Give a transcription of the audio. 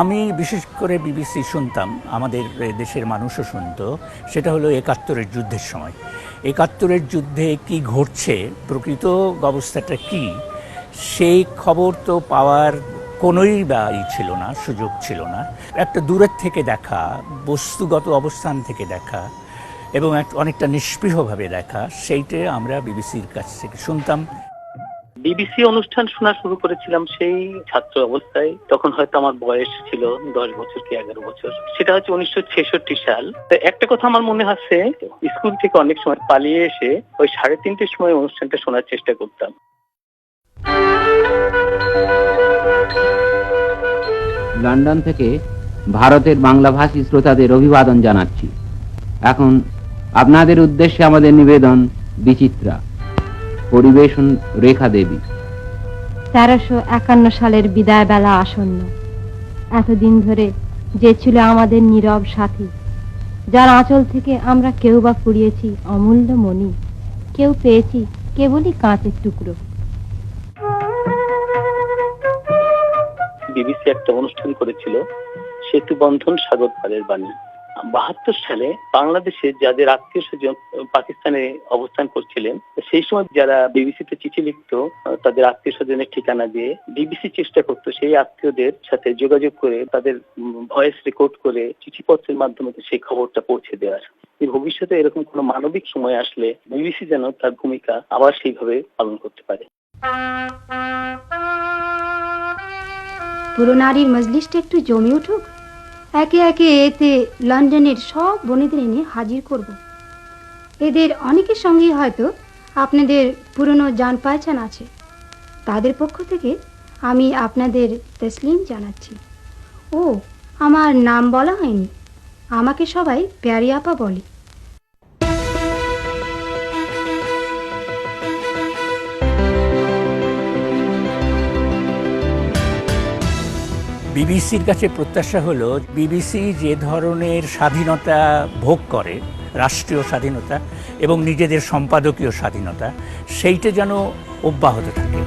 আমি বিশেষ করে বিবিসি শুনতাম, আমাদের দেশের মানুষও শুনতো। সেটা হলো ৭১-এর যুদ্ধের সময়। ৭১-এর যুদ্ধে কি ঘটছে, প্রকৃত অবস্থাটা কি, সেই খবর তো পাওয়ার কোনোই বা ছিল না, সুযোগ ছিল না। একটা দূরের থেকে দেখা, বস্তুগত অবস্থান থেকে দেখা এবং অনেকটা নিষ্পৃহভাবে দেখা, সেইটা আমরা বিবিসির কাছ থেকে শুনতাম। বিবিসি অনুষ্ঠান শোনা শুরু করেছিলাম সেই ছাত্র অবস্থায়। তখন হয়তো আমার বয়স ছিল 10 বছর কি 11 বছর। সেটা হচ্ছে 1966 সাল। একটা কথা আমার মনে আছে, স্কুল থেকে অনেক সময় পালিয়ে এসে ওই 3:30টার সময় অনুষ্ঠানটা শোনার চেষ্টা করতাম। লন্ডন থেকে ভারতের বাংলাভাষী শ্রোতাদের অভিবাদন জানাচ্ছি। এখন আপনাদের উদ্দেশ্যে আমাদের নিবেদন বিচিত্রা, পরিবেশন রেখা দেবী। 1351 সালের বিদায় বেলা আসন্ন। এতদিন ধরে যে ছিল আমাদের নীরব সাথী, যার আঁচল থেকে আমরা কেউ বা কুড়িয়েছি অমূল্য মণি, কেউ পেয়েছি কেবলই কাঁচের টুকরো। বিবিসি একটা অনুষ্ঠান করেছিল, সেতু বন্ধন সাগর পারের বাণী। 72 সালে বাংলাদেশে যাদের আত্মীয় স্বজন পাকিস্তানে অবস্থান করছিলেন, সেই সময় যারা বিবিসিতে চিঠি লিখতো তাদের আত্মীয় স্বজনের ঠিকানা দিয়ে, বিবিসি চেষ্টা করতো সেই আত্মীয়দের সাথে যোগাযোগ করে তাদের ভয়েস রেকর্ড করে চিঠিপত্রের মাধ্যমে সেই খবরটা পৌঁছে দেওয়ার। ভবিষ্যতে এরকম কোনো মানবিক সময় আসলে বিবিসি যেন তার ভূমিকা আবার সেইভাবে পালন করতে পারে। পুরো নারীর মজলিসটা একটু জমে উঠুক, একে একে এতে লন্ডনের সব বোনেদের এনে হাজির করব। এদের অনেকের সঙ্গে হয়তো আপনাদের পুরনো জান পাহচান আছে। তাদের পক্ষ থেকে আমি আপনাদের তসলিম জানাচ্ছি। ও, আমার নাম বলা হয়নি, আমাকে সবাই প্যারি আপা বলে। বিবিসির কাছে প্রত্যাশা হলো, বিবিসি যে ধরনের স্বাধীনতা ভোগ করে, রাষ্ট্রীয় স্বাধীনতা এবং নিজেদের সম্পাদকীয় স্বাধীনতা, সেইটা যেন অব্যাহত থাকে।